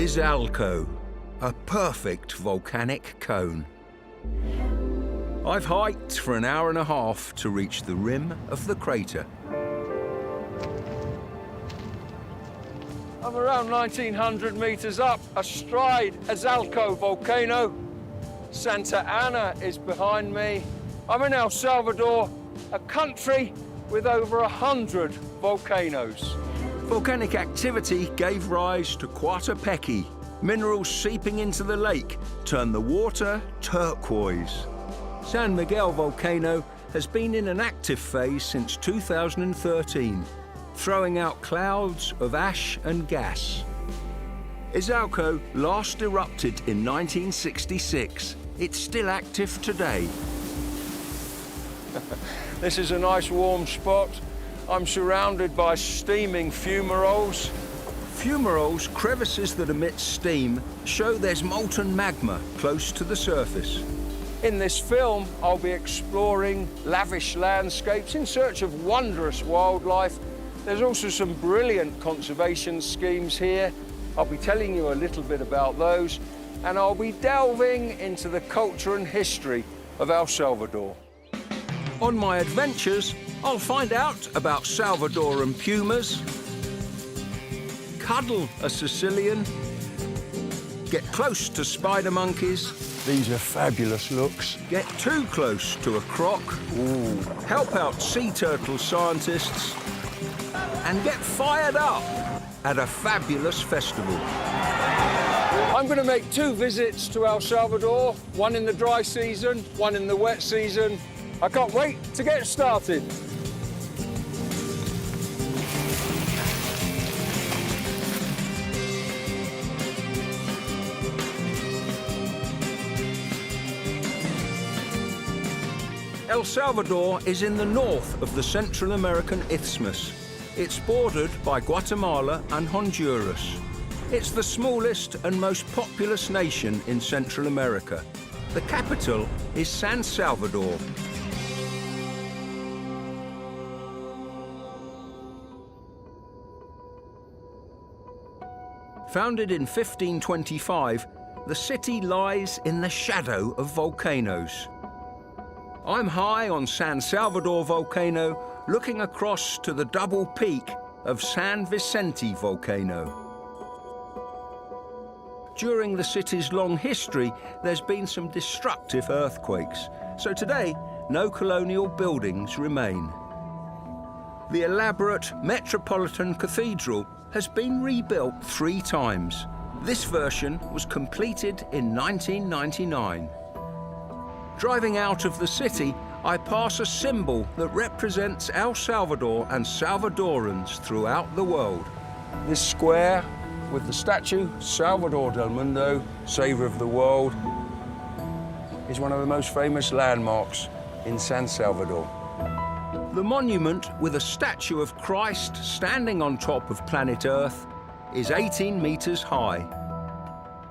is Alco, a perfect volcanic cone. I've hiked for an hour and a half to reach the rim of the crater. I'm around 1,900 meters up, astride Azalco volcano. Santa Ana is behind me. I'm in El Salvador, a country with over 100 volcanoes. Volcanic activity gave rise to Coatepec. Minerals seeping into the lake turn the water turquoise. San Miguel volcano has been in an active phase since 2013, throwing out clouds of ash and gas. Izalco last erupted in 1966. It's still active today. This is a nice warm spot. I'm surrounded by steaming fumaroles. Fumaroles, crevices that emit steam, show there's molten magma close to the surface. In this film, I'll be exploring lavish landscapes in search of wondrous wildlife. There's also some brilliant conservation schemes here. I'll be telling you a little bit about those, and I'll be delving into the culture and history of El Salvador. On my adventures, I'll find out about Salvadoran pumas, cuddle a Sicilian, get close to spider monkeys. These are fabulous looks. Get too close to a croc. Ooh. Help out sea turtle scientists. And get fired up at a fabulous festival. I'm going to make 2 visits to El Salvador, one in the dry season, one in the wet season. I can't wait to get started. El Salvador is in the north of the Central American Isthmus. It's bordered by Guatemala and Honduras. It's the smallest and most populous nation in Central America. The capital is San Salvador. Founded in 1525, the city lies in the shadow of volcanoes. I'm high on San Salvador volcano, looking across to the double peak of San Vicente volcano. During the city's long history, there's been some destructive earthquakes, so today, no colonial buildings remain. The elaborate Metropolitan Cathedral has been rebuilt 3 times. This version was completed in 1999. Driving out of the city, I pass a symbol that represents El Salvador and Salvadorans throughout the world. This square with the statue, Salvador del Mundo, Savior of the World, is one of the most famous landmarks in San Salvador. The monument with a statue of Christ standing on top of planet Earth is 18 meters high.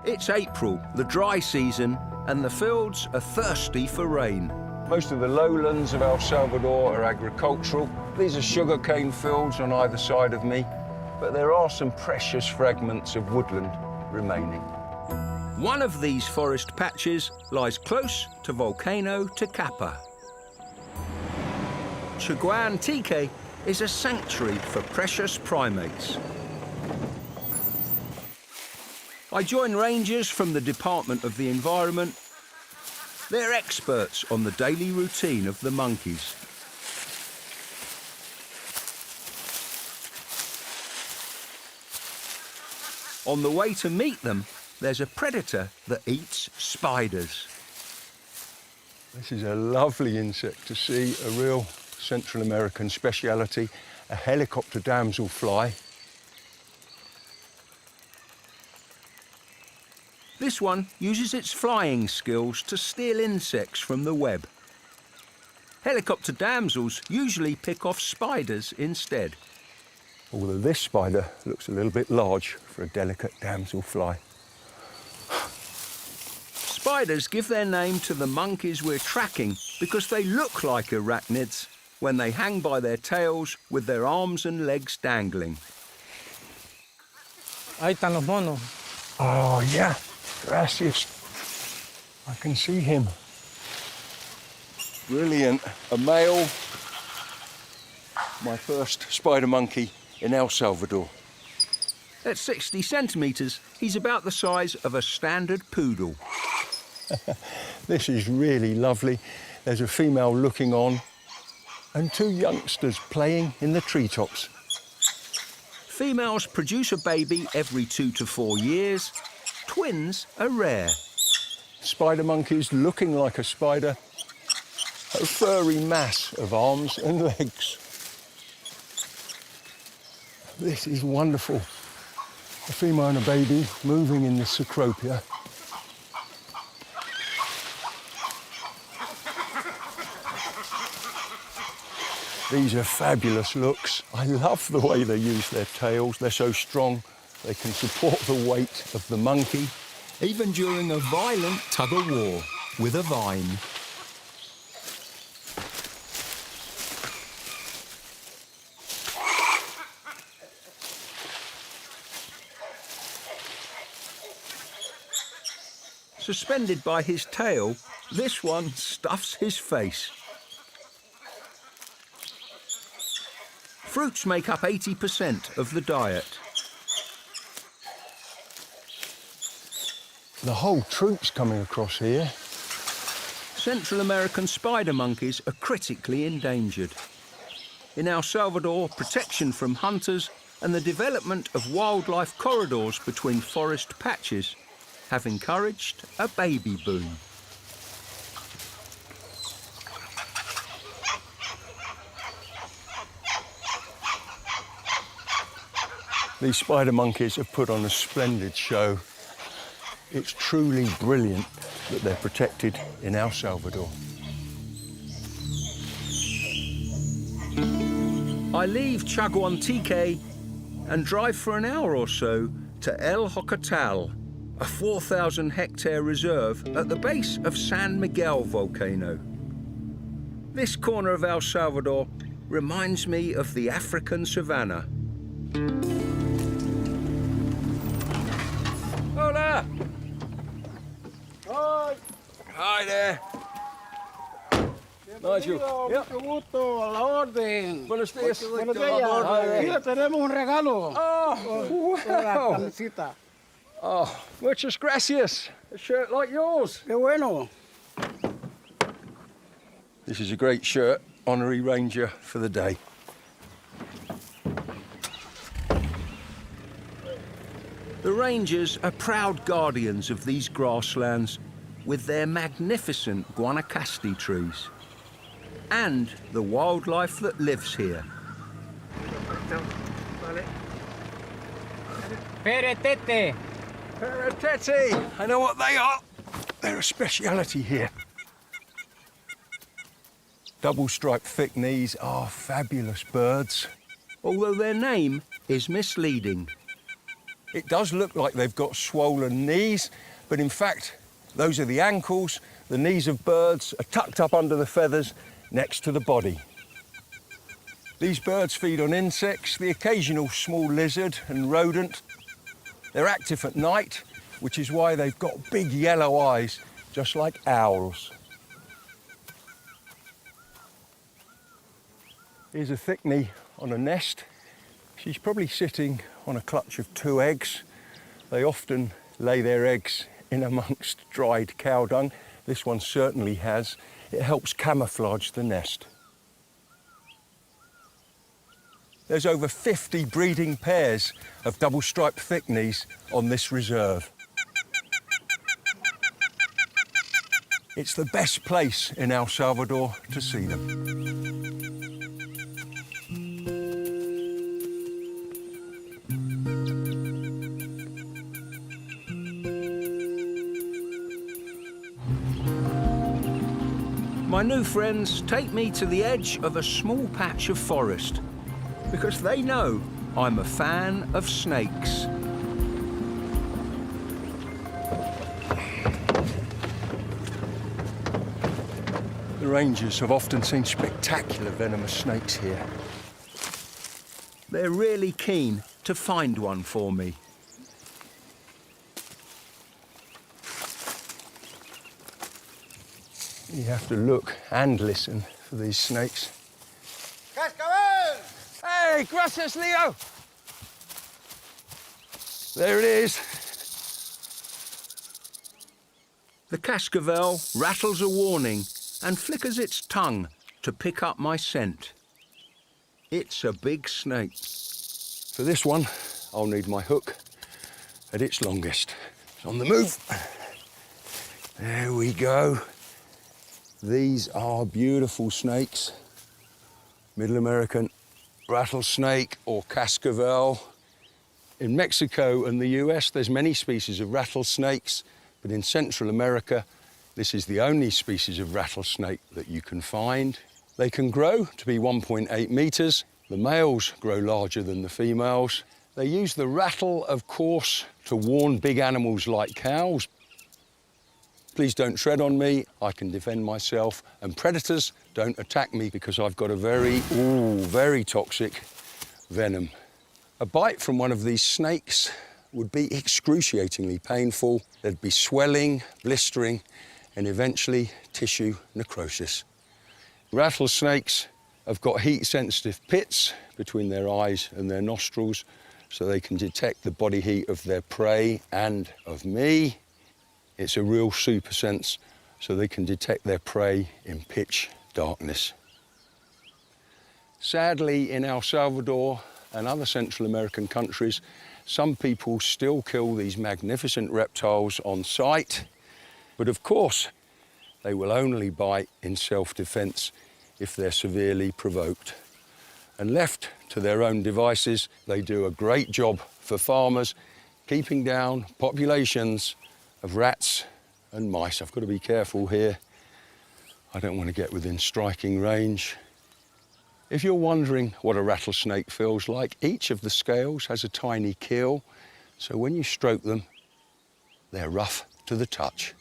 It's April, the dry season, and the fields are thirsty for rain. Most of the lowlands of El Salvador are agricultural. These are sugarcane fields on either side of me, but there are some precious fragments of woodland remaining. One of these forest patches lies close to Volcano Tecapa. Chiguantique is a sanctuary for precious primates. I join rangers from the Department of the Environment. They're experts on the daily routine of the monkeys. On the way to meet them, there's a predator that eats spiders. This is a lovely insect to see, a real Central American speciality, a helicopter damselfly. This one uses its flying skills to steal insects from the web. Helicopter damsels usually pick off spiders instead. Although this spider looks a little bit large for a delicate damselfly. Spiders give their name to the monkeys we're tracking because they look like arachnids when they hang by their tails with their arms and legs dangling. Ahí están los monos. Oh, yeah, gracias. I can see him. Brilliant. A male. My first spider monkey in El Salvador. At 60 centimetres, he's about the size of a standard poodle. This is really lovely. There's a female looking on and two youngsters playing in the treetops. Females produce a baby every 2 to 4 years. Twins are rare. Spider monkeys looking like a spider, a furry mass of arms and legs. This is wonderful. A female and a baby moving in the Cecropia. These are fabulous looks. I love the way they use their tails. They're so strong. They can support the weight of the monkey, even during a violent tug-of-war with a vine. Suspended by his tail, this one stuffs his face. Fruits make up 80% of the diet. The whole troop's coming across here. Central American spider monkeys are critically endangered. In El Salvador, protection from hunters and the development of wildlife corridors between forest patches have encouraged a baby boom. These spider monkeys have put on a splendid show. It's truly brilliant that they're protected in El Salvador. I leave Chaguantique and drive for an hour or so to El Hakal, a 4,000-hectare reserve at the base of San Miguel volcano. This corner of El Salvador reminds me of the African savannah. Hola! Hi! Hi there. Nigel. Mucho gusto, a la orden. Buenos días. Buenos días. Mira, tenemos un regalo. Oh, La camisita. Oh, muchas gracias. A shirt like yours. Qué bueno. This is a great shirt, honorary ranger for the day. The rangers are proud guardians of these grasslands with their magnificent Guanacaste trees and the wildlife that lives here. Peretete. Peretete! I know what they are. They're a speciality here. Double-striped thick knees are fabulous birds, although their name is misleading. It does look like they've got swollen knees, but in fact, those are the ankles. The knees of birds are tucked up under the feathers next to the body. These birds feed on insects, the occasional small lizard and rodent. They're active at night, which is why they've got big yellow eyes, just like owls. Here's a thick knee on a nest. She's probably sitting on a clutch of 2 eggs. They often lay their eggs in amongst dried cow dung. This one certainly has. It helps camouflage the nest. There's over 50 breeding pairs of double-striped thick-knees on this reserve. It's the best place in El Salvador to see them. My new friends take me to the edge of a small patch of forest because they know I'm a fan of snakes. The rangers have often seen spectacular venomous snakes here. They're really keen to find one for me. You have to look and listen for these snakes. Cascabel! Hey, gracias, Leo! There it is. The cascabel rattles a warning and flickers its tongue to pick up my scent. It's a big snake. For this one, I'll need my hook at its longest. It's on the move. There we go. These are beautiful snakes. Middle American rattlesnake or cascabel. In Mexico and the US, there's many species of rattlesnakes, but in Central America, this is the only species of rattlesnake that you can find. They can grow to be 1.8 meters. The males grow larger than the females. They use the rattle, of course, to warn big animals like cows. Please don't tread on me, I can defend myself, and predators don't attack me because I've got a very toxic venom. A bite from one of these snakes would be excruciatingly painful. There'd be swelling, blistering, and eventually tissue necrosis. Rattlesnakes have got heat-sensitive pits between their eyes and their nostrils, so they can detect the body heat of their prey and of me. It's a real super sense, so they can detect their prey in pitch darkness. Sadly, in El Salvador and other Central American countries, some people still kill these magnificent reptiles on sight. But of course, they will only bite in self-defense if they're severely provoked. And left to their own devices, they do a great job for farmers, keeping down populations of rats and mice. I've got to be careful here. I don't want to get within striking range. If you're wondering what a rattlesnake feels like, each of the scales has a tiny keel, so when you stroke them, they're rough to the touch.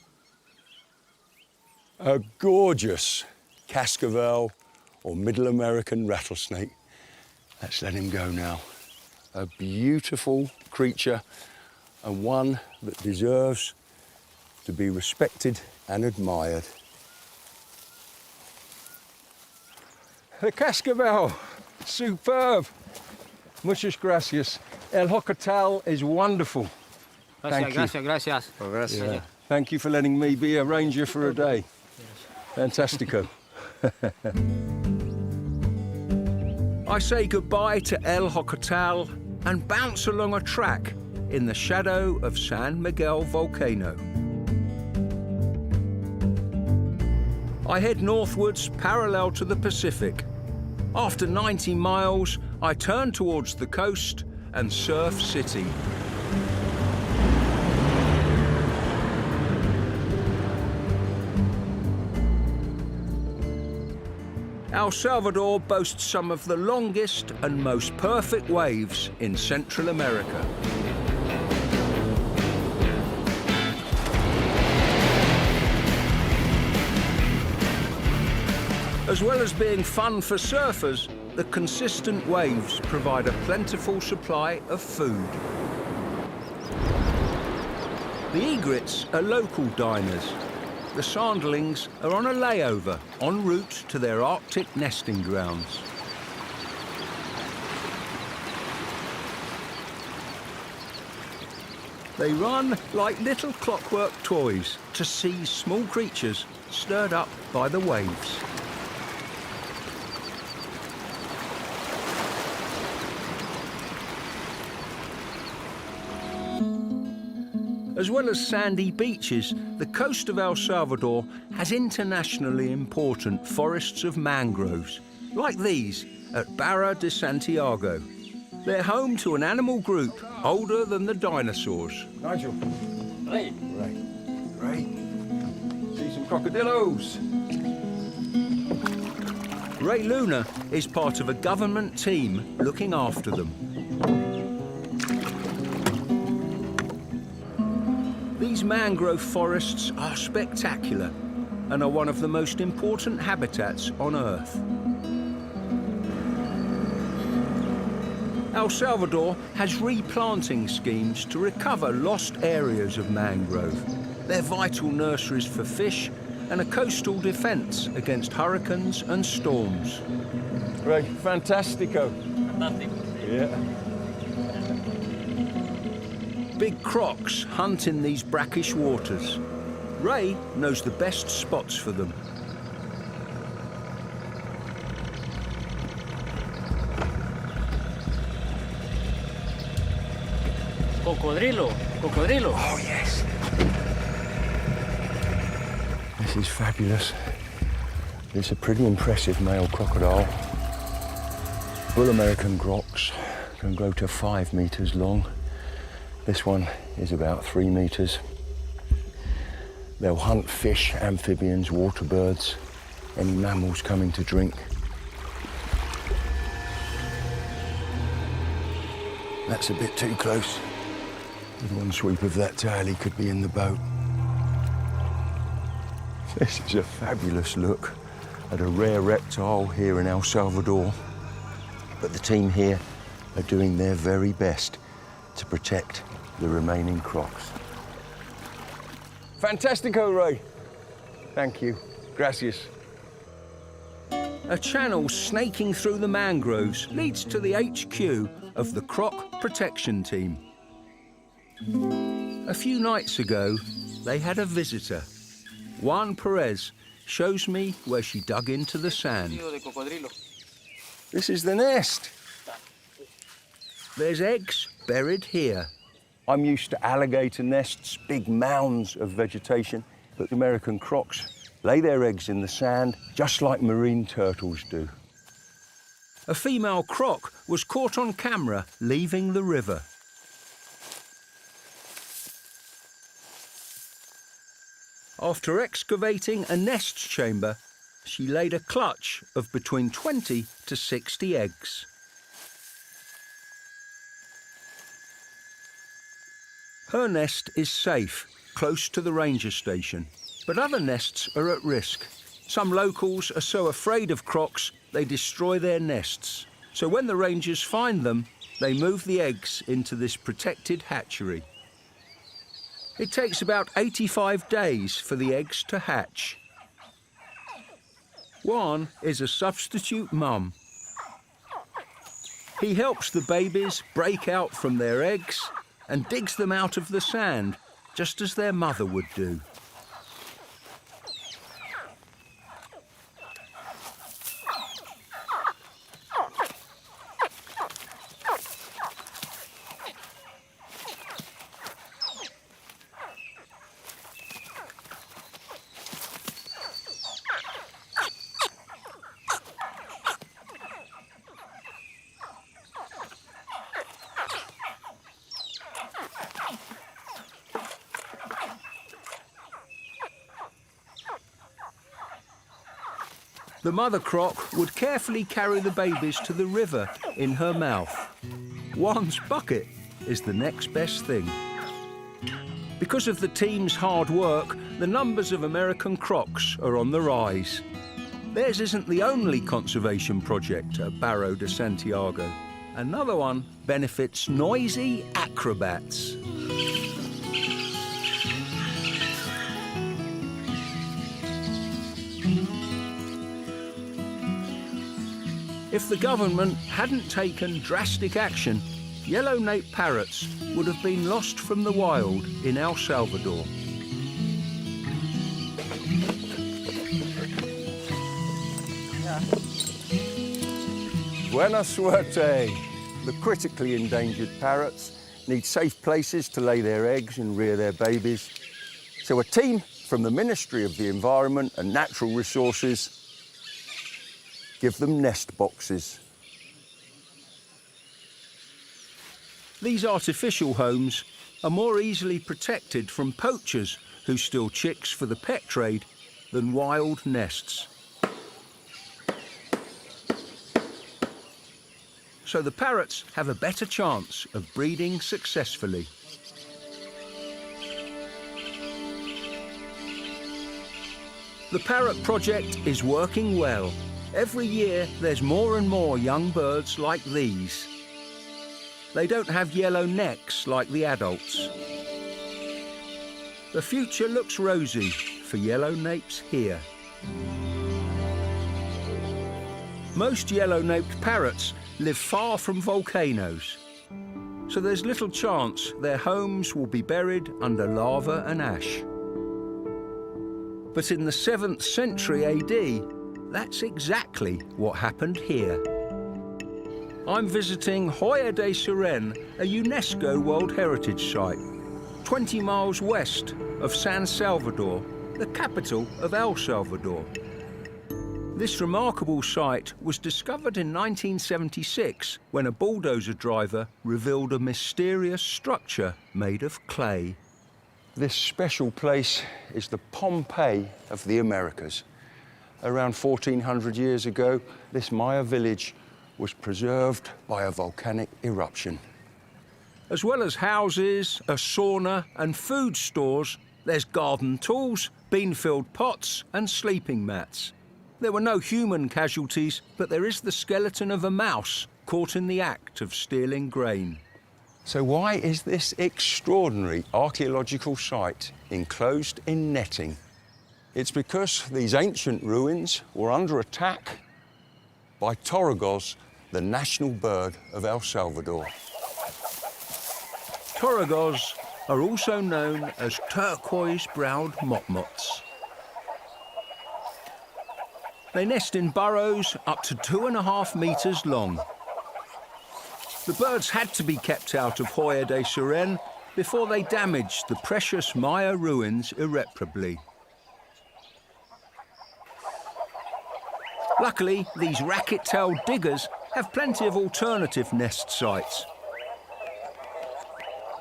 A gorgeous cascabel or Middle American rattlesnake. Let's let him go now. A beautiful creature and one that deserves to be respected and admired. The cascabel, superb. Muchas gracias. El Hakal is wonderful. Thank you. Gracias. Yeah. Thank you for letting me be a ranger for a day. Fantastico. I say goodbye to El Hakal and bounce along a track in the shadow of San Miguel volcano. I head northwards parallel to the Pacific. After 90 miles, I turn towards the coast and Surf City. El Salvador boasts some of the longest and most perfect waves in Central America. As well as being fun for surfers, the consistent waves provide a plentiful supply of food. The egrets are local diners. The sandlings are on a layover en route to their Arctic nesting grounds. They run like little clockwork toys to seize small creatures stirred up by the waves. As well as sandy beaches, the coast of El Salvador has internationally important forests of mangroves, like these at Barra de Santiago. They're home to an animal group older than the dinosaurs. Nigel. Hey. Ray. See some crocodillos. Ray Luna is part of a government team looking after them. These mangrove forests are spectacular and are one of the most important habitats on Earth. El Salvador has replanting schemes to recover lost areas of mangrove. They're vital nurseries for fish and a coastal defence against hurricanes and storms. Right, fantastico. Fantastic. Yeah. Big crocs hunt in these brackish waters. Ray knows the best spots for them. Cocodrilo, cocodrilo. Oh, yes. This is fabulous. It's a pretty impressive male crocodile. Bull American crocs can grow to 5 meters long. This one is about 3 meters. They'll hunt fish, amphibians, water birds, any mammals coming to drink. That's a bit too close. With one sweep of that tail, he could be in the boat. This is a fabulous look at a rare reptile here in El Salvador. But the team here are doing their very best to protect the remaining crocs. Fantastico, Ray. Thank you. Gracias. A channel snaking through the mangroves leads to the HQ of the Croc Protection Team. A few nights ago, they had a visitor. Juan Perez shows me where she dug into the sand. This is the nest. There's eggs buried here. I'm used to alligator nests, big mounds of vegetation, but the American crocs lay their eggs in the sand just like marine turtles do. A female croc was caught on camera leaving the river. After excavating a nest chamber, she laid a clutch of between 20 to 60 eggs. Her nest is safe, close to the ranger station, but other nests are at risk. Some locals are so afraid of crocs they destroy their nests. So when the rangers find them, they move the eggs into this protected hatchery. It takes about 85 days for the eggs to hatch. Juan is a substitute mum. He helps the babies break out from their eggs and digs them out of the sand, just as their mother would do. The mother croc would carefully carry the babies to the river in her mouth. Juan's bucket is the next best thing. Because of the team's hard work, the numbers of American crocs are on the rise. Theirs isn't the only conservation project at Barrio de Santiago. Another one benefits noisy acrobats. If the government hadn't taken drastic action, yellow-naped parrots would have been lost from the wild in El Salvador. Buena suerte. The critically endangered parrots need safe places to lay their eggs and rear their babies. So a team from the Ministry of the Environment and Natural Resources give them nest boxes. These artificial homes are more easily protected from poachers who steal chicks for the pet trade than wild nests. So the parrots have a better chance of breeding successfully. The parrot project is working well. Every year, there's more and more young birds like these. They don't have yellow necks like the adults. The future looks rosy for for yellow-napes here. Most yellow-naped parrots live far from volcanoes, so there's little chance their homes will be buried under lava and ash. But in the 7th century AD, that's exactly what happened here. I'm visiting Hoya de Siren, a UNESCO World Heritage Site, 20 miles west of San Salvador, the capital of El Salvador. This remarkable site was discovered in 1976 when a bulldozer driver revealed a mysterious structure made of clay. This special place is the Pompeii of the Americas. Around 1400 years ago, this Maya village was preserved by a volcanic eruption. As well as houses, a sauna and food stores, there's garden tools, bean-filled pots and sleeping mats. There were no human casualties, but there is the skeleton of a mouse caught in the act of stealing grain. So why is this extraordinary archaeological site enclosed in netting? It's because these ancient ruins were under attack by toragos, the national bird of El Salvador. Toragos are also known as turquoise-browed motmots. They nest in burrows up to 2.5 meters long. The birds had to be kept out of Hoya de Siren before they damaged the precious Maya ruins irreparably. Luckily, these racket-tailed diggers have plenty of alternative nest sites,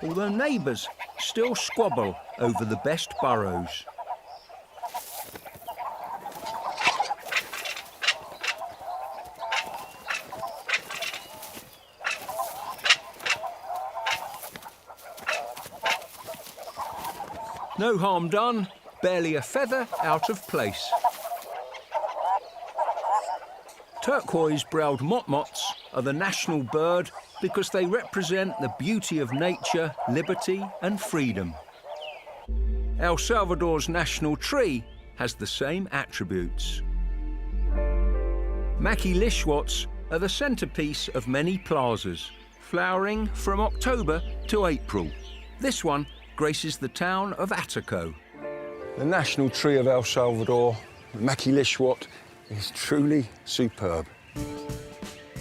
although neighbours still squabble over the best burrows. No harm done, barely a feather out of place. Turquoise-browed motmots are the national bird because they represent the beauty of nature, liberty and freedom. El Salvador's national tree has the same attributes. Maquilixuats are the centrepiece of many plazas, flowering from October to April. This one graces the town of Ataco. The national tree of El Salvador, the Maquilixuat, is truly superb.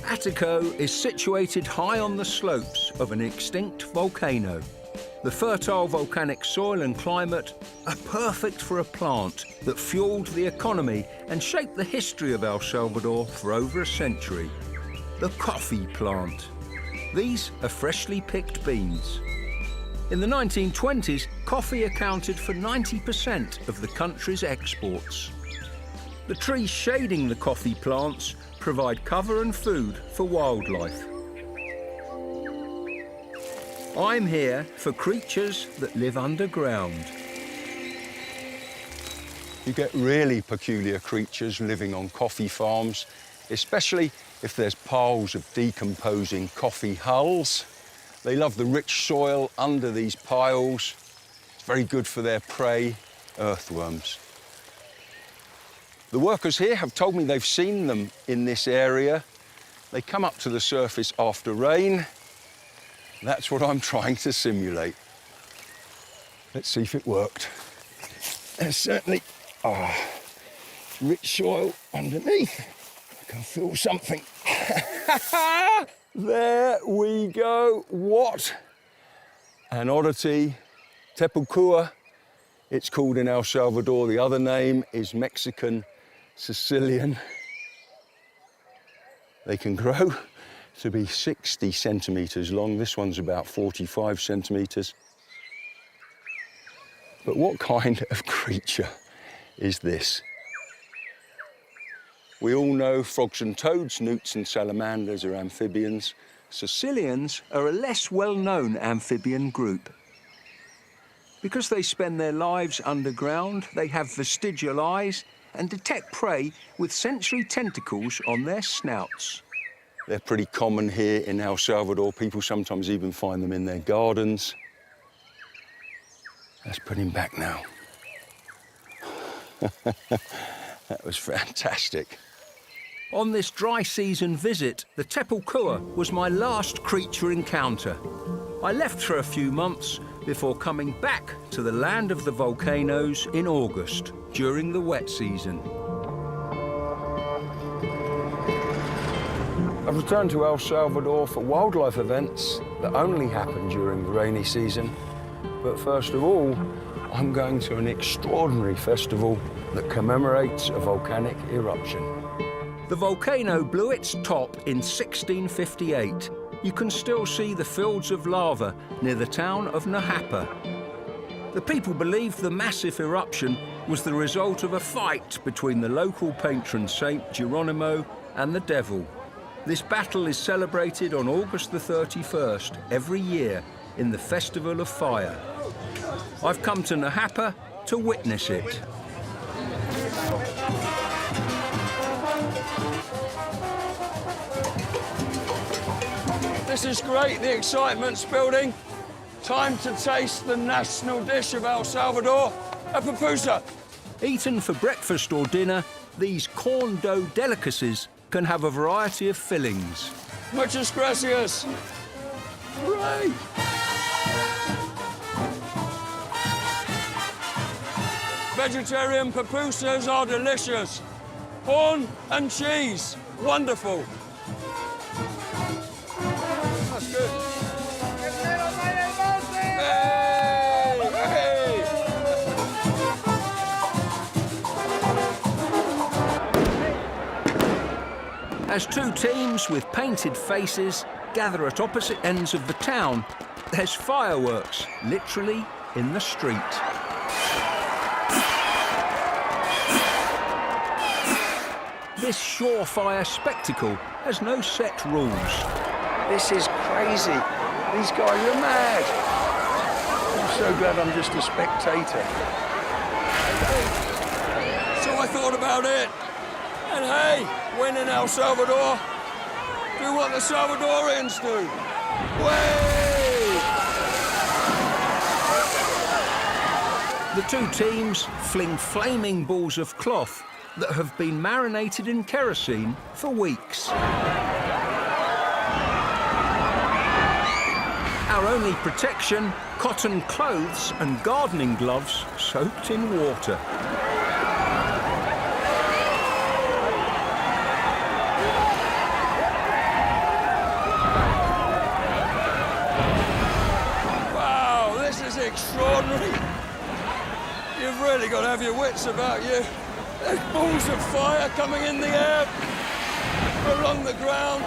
Ataco is situated high on the slopes of an extinct volcano. The fertile volcanic soil and climate are perfect for a plant that fueled the economy and shaped the history of El Salvador for over a century. The coffee plant. These are freshly picked beans. In the 1920s, coffee accounted for 90% of the country's exports. The trees shading the coffee plants provide cover and food for wildlife. I'm here for creatures that live underground. You get really peculiar creatures living on coffee farms, especially if there's piles of decomposing coffee hulls. They love the rich soil under these piles. It's very good for their prey, earthworms. The workers here have told me they've seen them in this area. They come up to the surface after rain. That's what I'm trying to simulate. Let's see if it worked. There's certainly rich soil underneath. I can feel something. There we go. What an oddity. Tepucua, it's called in El Salvador. The other name is Mexican Sicilian. They can grow to be 60 centimetres long. This one's about 45 centimetres. But what kind of creature is this? We all know frogs and toads, newts and salamanders are amphibians. Sicilians are a less well-known amphibian group. Because they spend their lives underground, they have vestigial eyes and detect prey with sensory tentacles on their snouts. They're pretty common here in El Salvador. People sometimes even find them in their gardens. Let's put him back now. That was fantastic. On this dry season visit, the tepulkua was my last creature encounter. I left for a few months before coming back to the land of the volcanoes in August, during the wet season. I've returned to El Salvador for wildlife events that only happen during the rainy season. But first of all, I'm going to an extraordinary festival that commemorates a volcanic eruption. The volcano blew its top in 1658. You can still see the fields of lava near the town of Najapa. The people believed the massive eruption was the result of a fight between the local patron Saint Geronimo and the devil. This battle is celebrated on August the 31st every year in the Festival of Fire. I've come to Najapa to witness it. This is great, the excitement's building. Time to taste the national dish of El Salvador, a pupusa. Eaten for breakfast or dinner, these corn dough delicacies can have a variety of fillings. Muchas gracias. Great. Vegetarian pupusas are delicious. Corn and cheese, wonderful. That's good. Hey, hey. As two teams with painted faces gather at opposite ends of the town, there's fireworks, literally in the street. This surefire spectacle has no set rules. This is crazy. These guys are mad. I'm so glad I'm just a spectator. So I thought about it. And hey, when in El Salvador, do what the Salvadorians do. Way! The two teams fling flaming balls of cloth that have been marinated in kerosene for weeks. Our only protection, cotton clothes and gardening gloves soaked in water. Wow, this is extraordinary. You've really got to have your wits about you. There's balls of fire coming in the air, along the ground.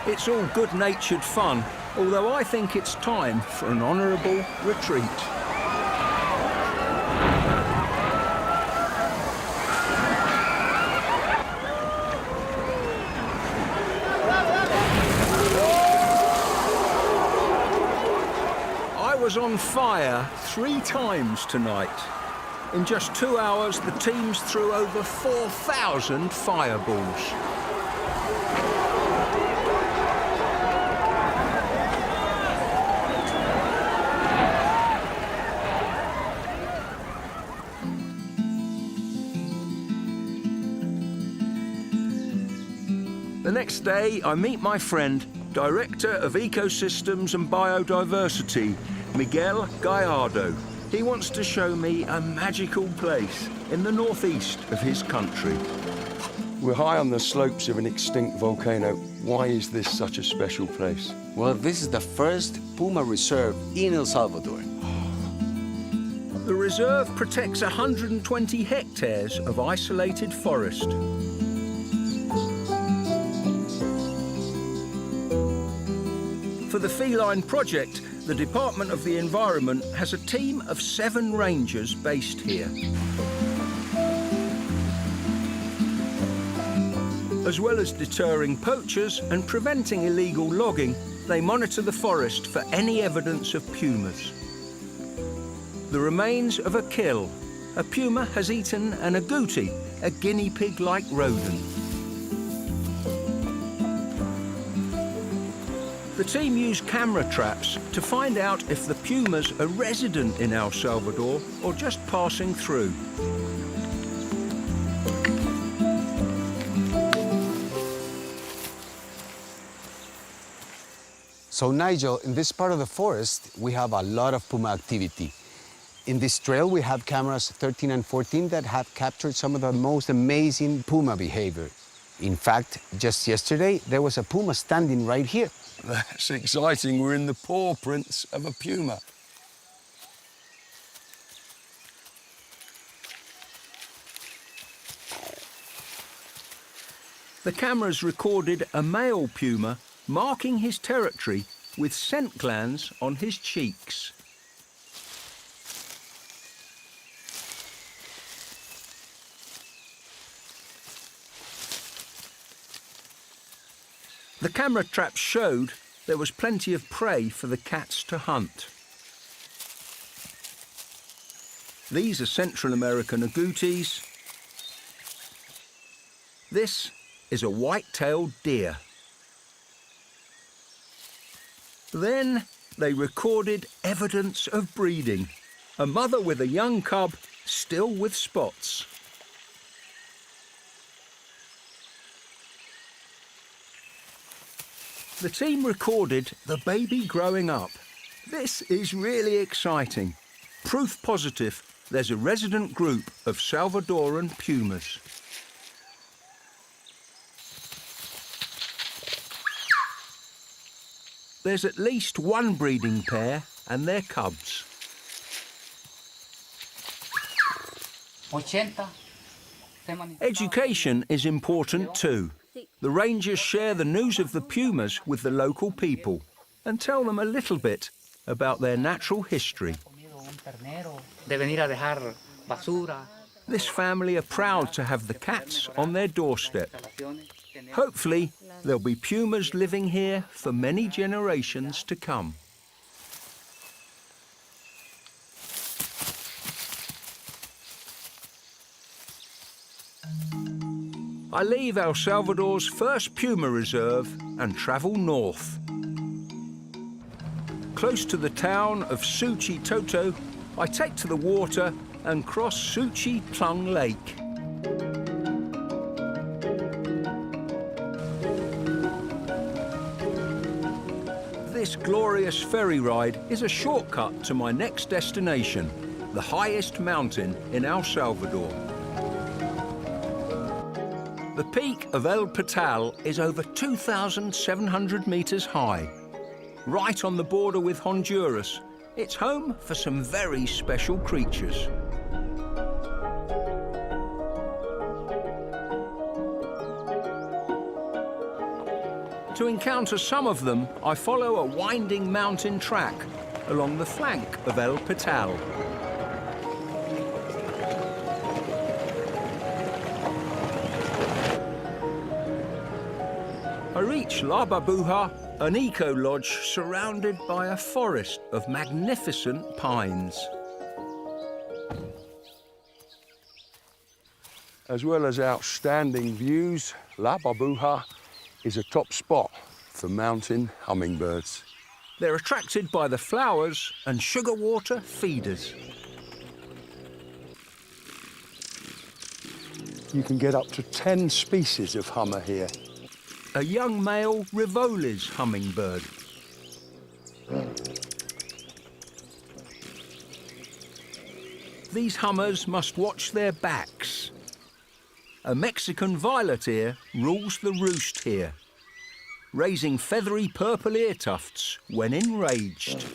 It's all good-natured fun, although I think it's time for an honourable retreat. I was on fire 3 times tonight. In just 2 hours, the teams threw over 4,000 fireballs. The next day, I meet my friend, Director of Ecosystems and Biodiversity, Miguel Gallardo. He wants to show me a magical place in the northeast of his country. We're high on the slopes of an extinct volcano. Why is this such a special place? Well, this is the first puma reserve in El Salvador. The reserve protects 120 hectares of isolated forest. For the feline project, the Department of the Environment has a team of 7 rangers based here. As well as deterring poachers and preventing illegal logging, they monitor the forest for any evidence of pumas. The remains of a kill. A puma has eaten an agouti, a guinea pig-like rodent. The team used camera traps to find out if the pumas are resident in El Salvador or just passing through. So Nigel, in this part of the forest, we have a lot of puma activity. In this trail, we have cameras 13 and 14 that have captured some of the most amazing puma behavior. In fact, just yesterday, there was a puma standing right here. That's exciting. We're in the paw prints of a puma. The cameras recorded a male puma marking his territory with scent glands on his cheeks. The camera traps showed there was plenty of prey for the cats to hunt. These are Central American agoutis. This is a white-tailed deer. Then they recorded evidence of breeding. A mother with a young cub, still with spots. The team recorded the baby growing up. This is really exciting. Proof positive there's a resident group of Salvadoran pumas. There's at least one breeding pair and their cubs. 80. Education is important too. The rangers share the news of the pumas with the local people and tell them a little bit about their natural history. De venir a dejar basura. This family are proud to have the cats on their doorstep. Hopefully, there'll be pumas living here for many generations to come. I leave El Salvador's first puma reserve and travel north. Close to the town of Suchitoto, I take to the water and cross Suchi Plung Lake. This glorious ferry ride is a shortcut to my next destination, the highest mountain in El Salvador. The peak of El Hakal is over 2,700 meters high. Right on the border with Honduras, it's home for some very special creatures. To encounter some of them, I follow a winding mountain track along the flank of El Hakal. I reach La Babuja, an eco-lodge surrounded by a forest of magnificent pines. As well as outstanding views, La Babuja is a top spot for mountain hummingbirds. They're attracted by the flowers and sugar water feeders. You can get up to 10 species of hummer here. A young male Rivoli's hummingbird. These hummers must watch their backs. A Mexican violet ear rules the roost here, raising feathery purple ear tufts when enraged.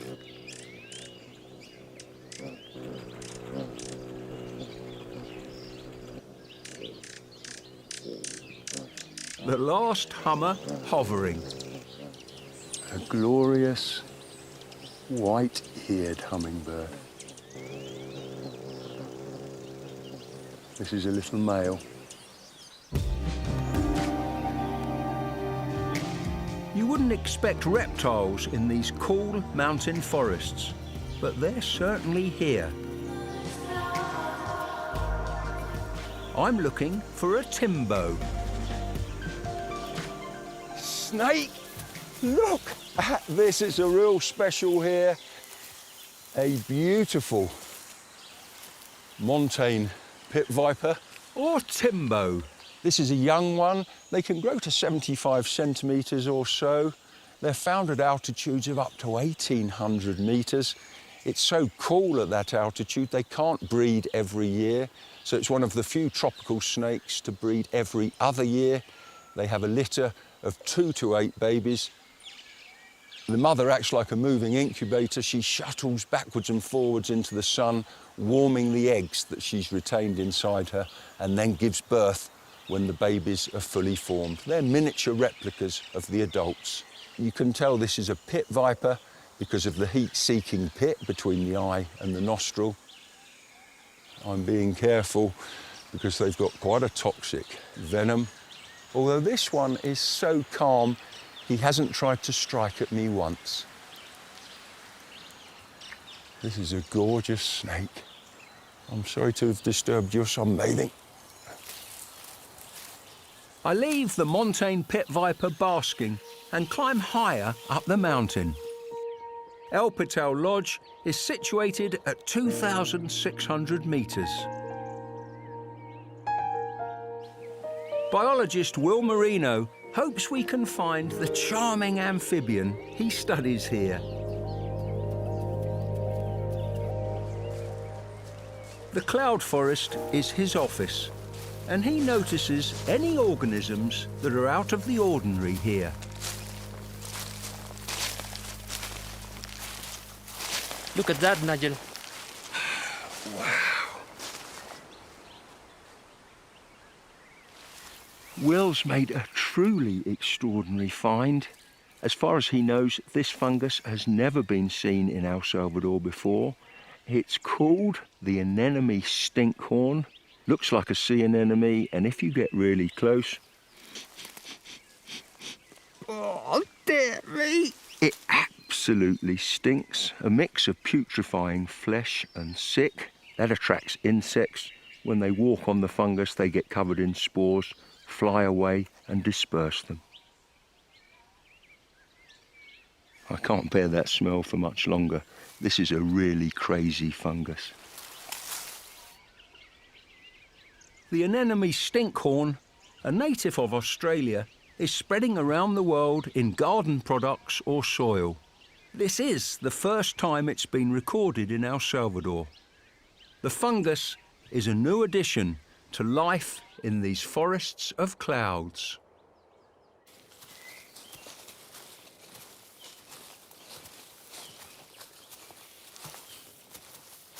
The last hummer hovering. A glorious white-eared hummingbird. This is a little male. You wouldn't expect reptiles in these cool mountain forests, but they're certainly here. I'm looking for a timbo. Snake! Look! This is a real special here. A beautiful montane pit viper. Or timbo. This is a young one. They can grow to 75 centimetres or so. They're found at altitudes of up to 1,800 metres. It's so cool at that altitude, they can't breed every year. So it's one of the few tropical snakes to breed every other year. They have a litter of 2 to 8 babies. The mother acts like a moving incubator. She shuttles backwards and forwards into the sun, warming the eggs that she's retained inside her, and then gives birth when the babies are fully formed. They're miniature replicas of the adults. You can tell this is a pit viper because of the heat-seeking pit between the eye and the nostril. I'm being careful because they've got quite a toxic venom. Although this one is so calm, he hasn't tried to strike at me once. This is a gorgeous snake. I'm sorry to have disturbed your sunbathing. I leave the montane pit viper basking and climb higher up the mountain. El Patel Lodge is situated at 2,600 metres. Biologist Will Marino hopes we can find the charming amphibian he studies here. The cloud forest is his office, and he notices any organisms that are out of the ordinary here. Look at that, Nigel. Will's made a truly extraordinary find. As far as he knows, this fungus has never been seen in El Salvador before. It's called the anemone stinkhorn. Looks like a sea anemone, and if you get really close... Oh, dear me! It absolutely stinks. A mix of putrefying flesh and sick. That attracts insects. When they walk on the fungus, they get covered in spores, fly away and disperse them. I can't bear that smell for much longer. This is a really crazy fungus. The anemone stinkhorn, a native of Australia, is spreading around the world in garden products or soil. This is the first time it's been recorded in El Salvador. The fungus is a new addition to life in these forests of clouds.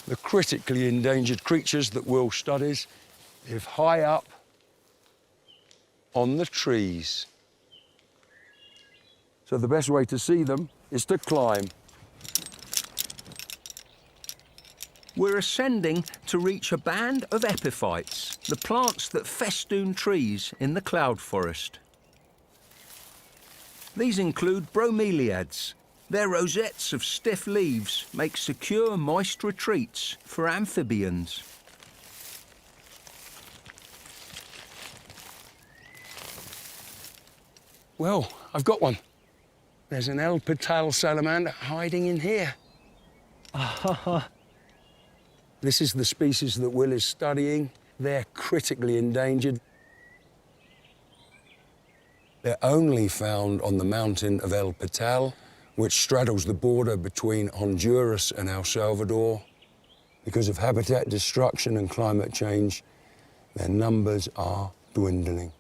The critically endangered creatures that Will studies live high up on the trees. So the best way to see them is to climb. We're ascending to reach a band of epiphytes, the plants that festoon trees in the cloud forest. These include bromeliads. Their rosettes of stiff leaves make secure, moist retreats for amphibians. Well, I've got one. There's an El Patel salamander hiding in here. This is the species that Will is studying. They're critically endangered. They're only found on the mountain of El Patel, which straddles the border between Honduras and El Salvador. Because of habitat destruction and climate change, their numbers are dwindling.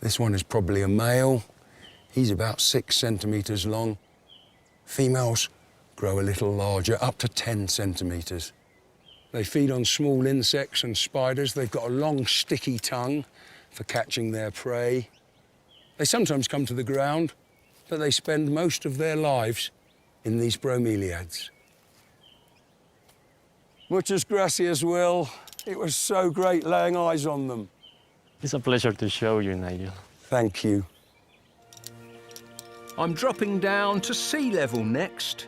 This one is probably a male. He's about 6 centimetres long. Females grow a little larger, up to 10 centimetres. They feed on small insects and spiders. They've got a long, sticky tongue for catching their prey. They sometimes come to the ground, but they spend most of their lives in these bromeliads. Muchas gracias, Will. It was so great laying eyes on them. It's a pleasure to show you, Nigel. Thank you. I'm dropping down to sea level next.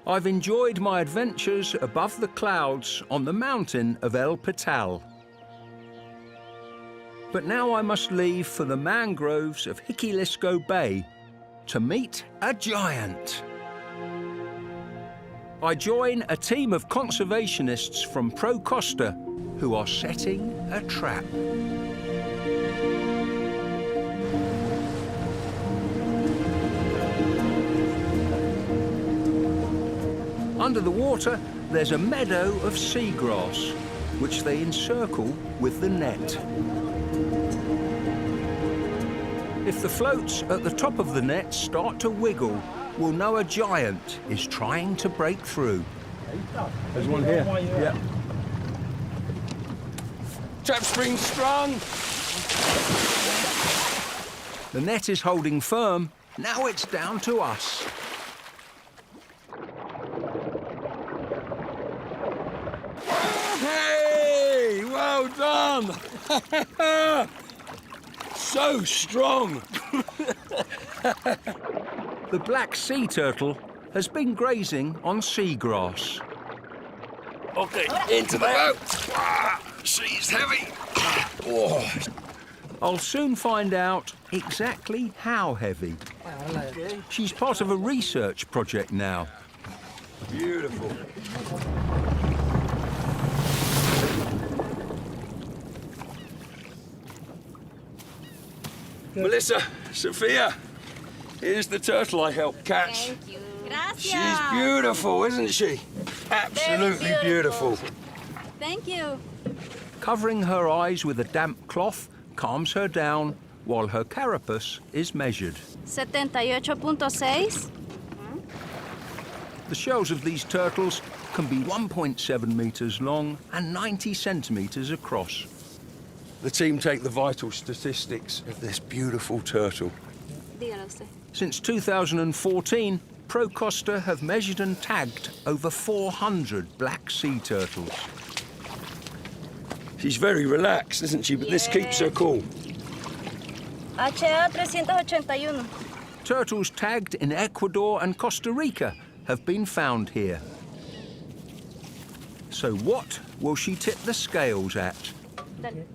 I've enjoyed my adventures above the clouds on the mountain of El Patel. But now I must leave for the mangroves of Hikilisco Bay to meet a giant. I join a team of conservationists from Pro Costa who are setting a trap. Under the water, there's a meadow of seagrass, which they encircle with the net. If the floats at the top of the net start to wiggle, we'll know a giant is trying to break through. There's one here. Yeah. Trap spring strong. The net is holding firm. Now it's down to us. Hey, well done. So strong. The black sea turtle has been grazing on seagrass. Okay, into the boat. She's heavy. Oh. I'll soon find out exactly how heavy. She's part of a research project now. Beautiful. Melissa, Sophia, here's the turtle I helped catch. Thank you. Gracias. She's beautiful, isn't she? Absolutely Very beautiful. Thank you. Covering her eyes with a damp cloth calms her down while her carapace is measured. 78.6. The shells of these turtles can be 1.7 meters long and 90 centimeters across. The team take the vital statistics of this beautiful turtle. Dígalo usted. Since 2014, Pro Costa have measured and tagged over 400 black sea turtles. She's very relaxed, isn't she? But this keeps her cool. HA 381. Turtles tagged in Ecuador and Costa Rica have been found here. So what will she tip the scales at? Dale.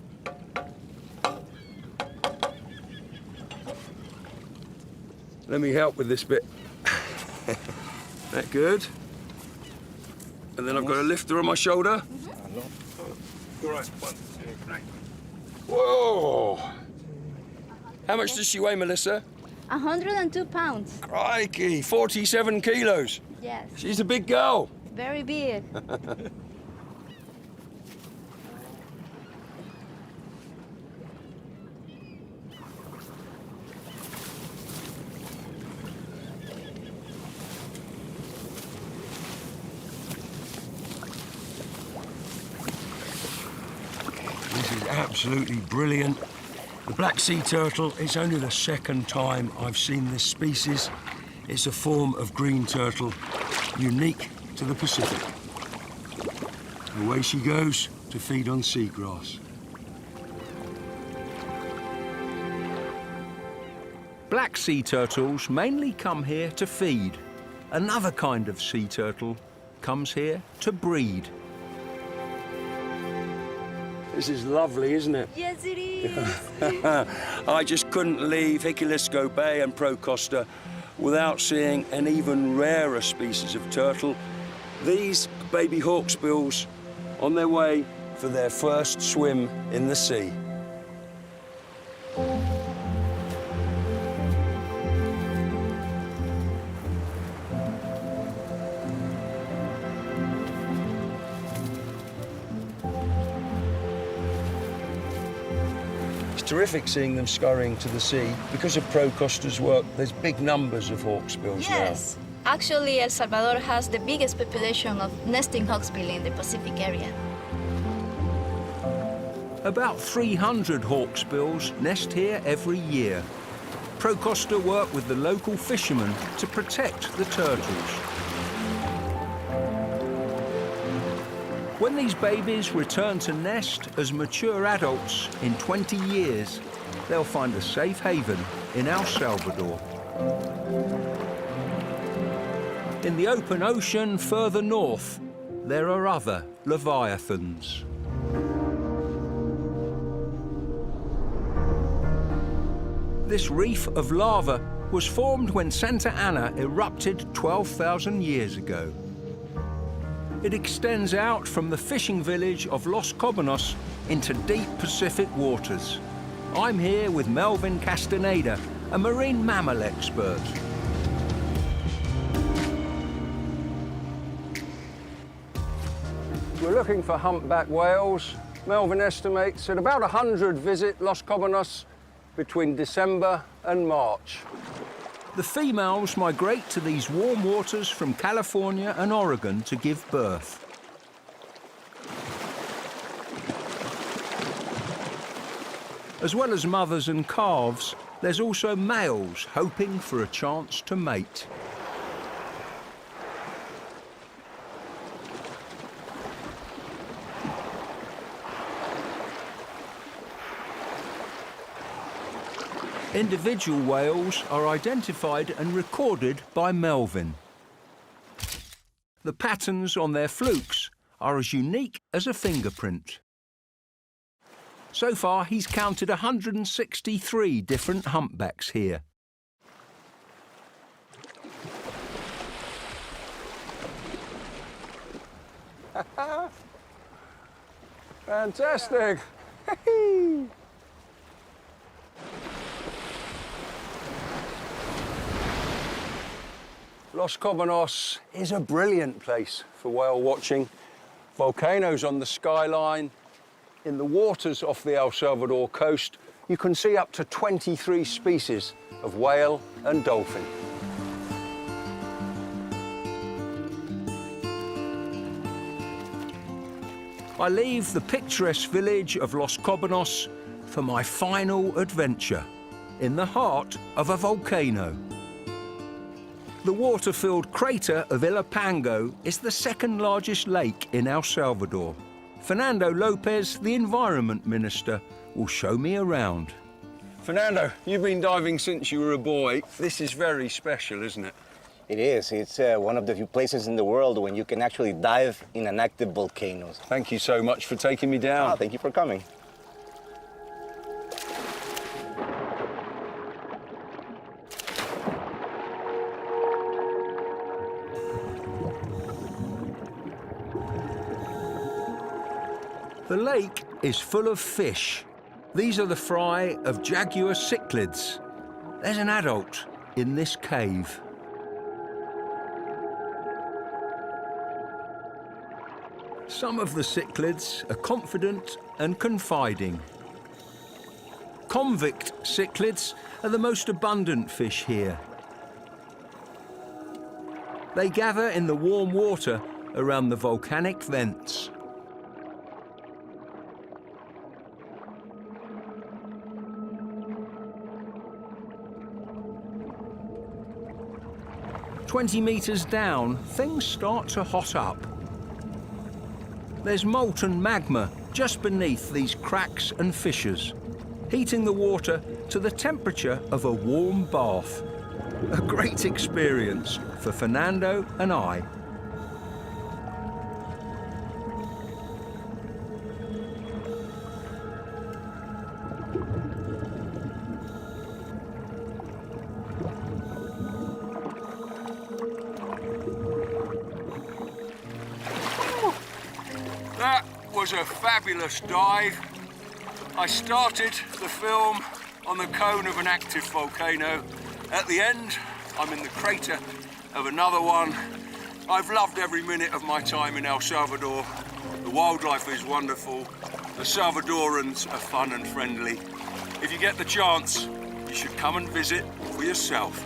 Let me help with this bit. That good? And then I've got a lifter on my shoulder. All right, 1, 2, 3. Whoa! How much does she weigh, Melissa? 102 pounds. Crikey, 47 kilos. Yes. She's a big girl. Very big. This is absolutely brilliant. The black sea turtle is only the second time I've seen this species. It's a form of green turtle, unique to the Pacific. Away she goes to feed on seagrass. Black sea turtles mainly come here to feed. Another kind of sea turtle comes here to breed. This is lovely, isn't it? Yes, it is. I just couldn't leave Hikilisco Bay and Pro Costa without seeing an even rarer species of turtle. These baby hawksbills on their way for their first swim in the sea. It's terrific seeing them scurrying to the sea. Because of Pro Costa's work, there's big numbers of hawksbills Yes. Actually, El Salvador has the biggest population of nesting hawksbill in the Pacific area. About 300 hawksbills nest here every year. Pro Costa work with the local fishermen to protect the turtles. When these babies return to nest as mature adults in 20 years, they'll find a safe haven in El Salvador. In the open ocean further north, there are other leviathans. This reef of lava was formed when Santa Ana erupted 12,000 years ago. It extends out from the fishing village of Los Cobanos into deep Pacific waters. I'm here with Melvin Castaneda, a marine mammal expert. We're looking for humpback whales. Melvin estimates that about 100 visit Los Cobanos between December and March. The females migrate to these warm waters from California and Oregon to give birth. As well as mothers and calves, there's also males hoping for a chance to mate. Individual whales are identified and recorded by Melvin. The patterns on their flukes are as unique as a fingerprint. So far, he's counted 163 different humpbacks here. Fantastic! Los Cobanos is a brilliant place for whale watching. Volcanoes on the skyline. In the waters off the El Salvador coast, you can see up to 23 species of whale and dolphin. I leave the picturesque village of Los Cobanos for my final adventure in the heart of a volcano. The water-filled crater of Ilopango is the second largest lake in El Salvador. Fernando Lopez, the Environment Minister, will show me around. Fernando, you've been diving since you were a boy. This is very special, isn't it? It is. It's one of the few places in the world when you can actually dive in an active volcano. Thank you so much for taking me down. Oh, thank you for coming. The lake is full of fish. These are the fry of jaguar cichlids. There's an adult in this cave. Some of the cichlids are confident and confiding. Convict cichlids are the most abundant fish here. They gather in the warm water around the volcanic vents. "20 meters down, things start to hot up. There's molten magma just beneath these cracks and fissures, heating the water to the temperature of a warm bath. A great experience for Fernando and I. That was a fabulous dive. I started the film on the cone of an active volcano. At the end, I'm in the crater of another one. I've loved every minute of my time in El Salvador. The wildlife is wonderful. The Salvadorans are fun and friendly. If you get the chance, you should come and visit for yourself.